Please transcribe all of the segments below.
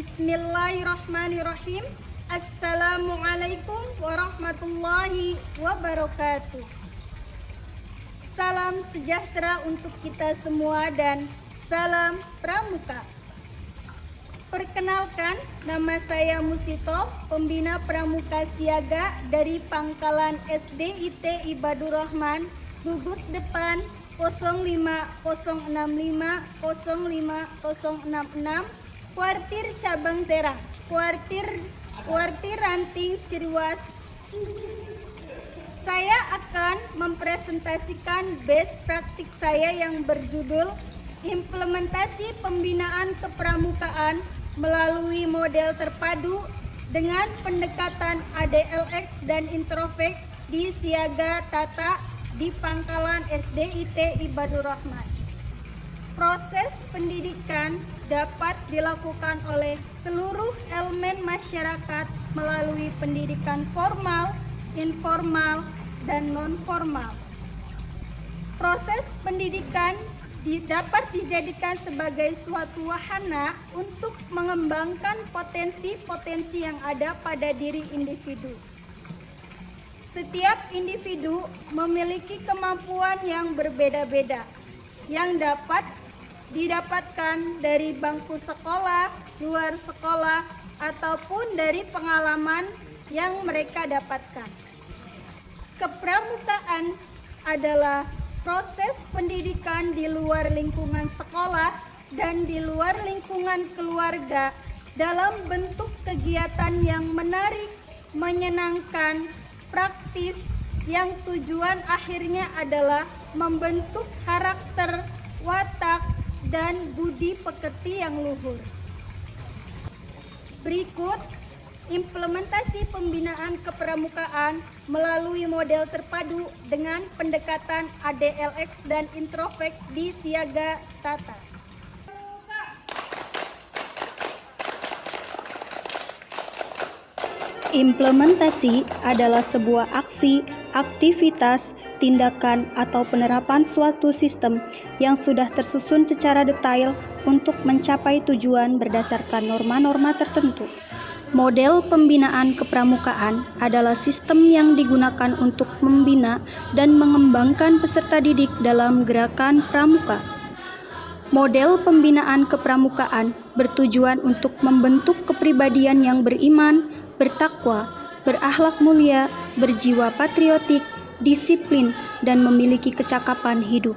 Bismillahirrahmanirrahim. Assalamualaikum warahmatullahi wabarakatuh. Salam sejahtera untuk kita semua dan salam pramuka. Perkenalkan, nama saya Musito, pembina pramuka siaga dari Pangkalan SDIT Ibadur Rahman, gugus depan 05065 05066, kuartir cabang Terang, kuartir ranting Sirwas. Saya akan mempresentasikan best practice saya yang berjudul implementasi pembinaan kepramukaan melalui model terpadu dengan pendekatan ADLX dan Introvek di Siaga Tata di Pangkalan SDIT Ibadur Rahman. Proses pendidikan dapat dilakukan oleh seluruh elemen masyarakat melalui pendidikan formal, informal, dan non-formal. Proses pendidikan dapat dijadikan sebagai suatu wahana untuk mengembangkan potensi-potensi yang ada pada diri individu. Setiap individu memiliki kemampuan yang berbeda-beda yang dapat didapatkan dari bangku sekolah, luar sekolah, ataupun dari pengalaman yang mereka dapatkan. Kepramukaan adalah proses pendidikan di luar lingkungan sekolah dan di luar lingkungan keluarga dalam bentuk kegiatan yang menarik, menyenangkan, praktis, yang tujuan akhirnya adalah membentuk karakter, watak, dan budi pekerti yang luhur. Berikut implementasi pembinaan kepramukaan melalui model terpadu dengan pendekatan ADLX dan Introvek di Siaga Tata. Implementasi adalah sebuah aksi, aktivitas, tindakan, atau penerapan suatu sistem yang sudah tersusun secara detail untuk mencapai tujuan berdasarkan norma-norma tertentu. Model pembinaan kepramukaan adalah sistem yang digunakan untuk membina dan mengembangkan peserta didik dalam gerakan pramuka. Model pembinaan kepramukaan bertujuan untuk membentuk kepribadian yang beriman, bertakwa, berakhlak mulia, berjiwa patriotik, disiplin, dan memiliki kecakapan hidup.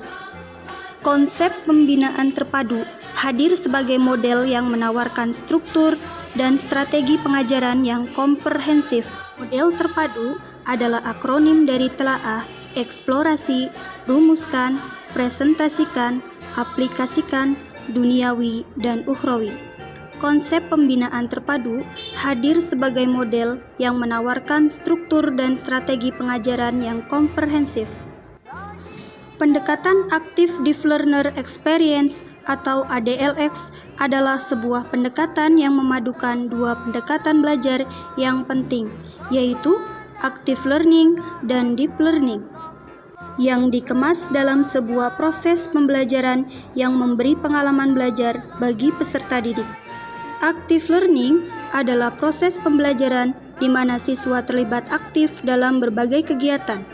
Konsep pembinaan terpadu hadir sebagai model yang menawarkan struktur dan strategi pengajaran yang komprehensif. Model terpadu adalah akronim dari telaah, eksplorasi, rumuskan, presentasikan, aplikasikan, duniawi, dan ukhrawi. Konsep pembinaan terpadu hadir sebagai model yang menawarkan struktur dan strategi pengajaran yang komprehensif. Pendekatan Active Deep Learner Experience atau ADLX adalah sebuah pendekatan yang memadukan dua pendekatan belajar yang penting, yaitu active learning dan deep learning, yang dikemas dalam sebuah proses pembelajaran yang memberi pengalaman belajar bagi peserta didik. Active learning adalah proses pembelajaran di mana siswa terlibat aktif dalam berbagai kegiatan.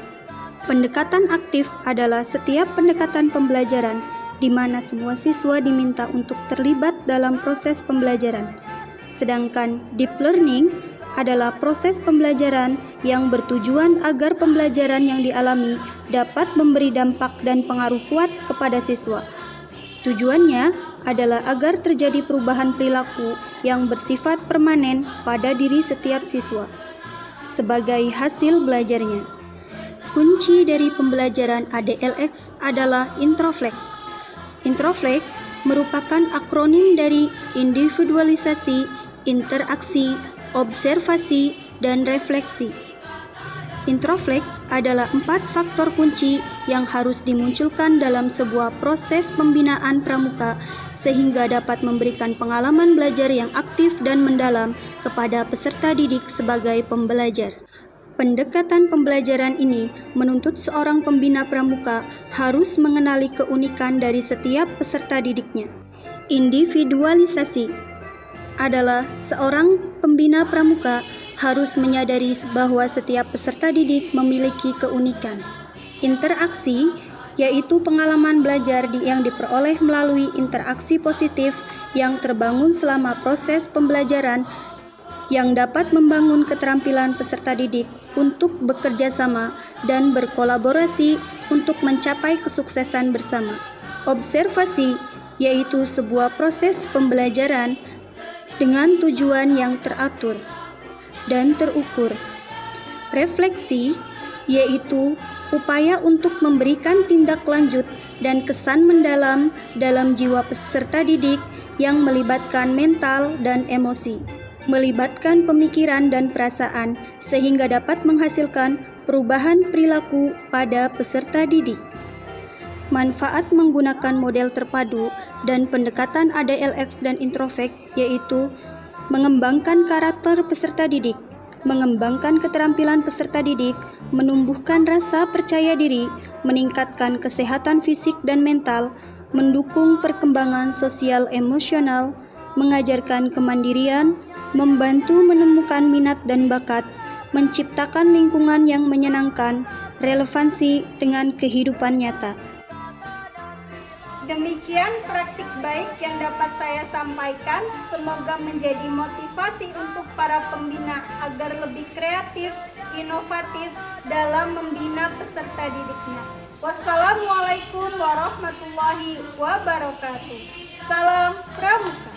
Pendekatan aktif adalah setiap pendekatan pembelajaran di mana semua siswa diminta untuk terlibat dalam proses pembelajaran. Sedangkan deep learning adalah proses pembelajaran yang bertujuan agar pembelajaran yang dialami dapat memberi dampak dan pengaruh kuat kepada siswa. Tujuannya adalah agar terjadi perubahan perilaku yang bersifat permanen pada diri setiap siswa sebagai hasil belajarnya. Kunci dari pembelajaran ADLX adalah Introvek. Introvek merupakan akronim dari individualisasi, interaksi, observasi, dan refleksi. Introvek adalah 4 faktor kunci yang harus dimunculkan dalam sebuah proses pembinaan pramuka sehingga dapat memberikan pengalaman belajar yang aktif dan mendalam kepada peserta didik sebagai pembelajar. Pendekatan pembelajaran ini menuntut seorang pembina pramuka harus mengenali keunikan dari setiap peserta didiknya. Individualisasi adalah seorang pembina pramuka harus menyadari bahwa setiap peserta didik memiliki keunikan. Interaksi yaitu pengalaman belajar yang diperoleh melalui interaksi positif yang terbangun selama proses pembelajaran yang dapat membangun keterampilan peserta didik untuk bekerja sama dan berkolaborasi untuk mencapai kesuksesan bersama. Observasi yaitu sebuah proses pembelajaran dengan tujuan yang teratur dan terukur. Refleksi yaitu upaya untuk memberikan tindak lanjut dan kesan mendalam dalam jiwa peserta didik yang melibatkan mental dan emosi, melibatkan pemikiran dan perasaan sehingga dapat menghasilkan perubahan perilaku pada peserta didik. Manfaat menggunakan model terpadu dan pendekatan ADLX dan introvert yaitu mengembangkan karakter peserta didik, mengembangkan keterampilan peserta didik, menumbuhkan rasa percaya diri, meningkatkan kesehatan fisik dan mental, mendukung perkembangan sosial emosional, mengajarkan kemandirian, membantu menemukan minat dan bakat, menciptakan lingkungan yang menyenangkan, relevansi dengan kehidupan nyata. Demikian praktik baik yang dapat saya sampaikan. Semoga menjadi motivasi untuk para pembina agar lebih kreatif, inovatif dalam membina peserta didiknya. Wassalamualaikum warahmatullahi wabarakatuh. Salam Pramuka.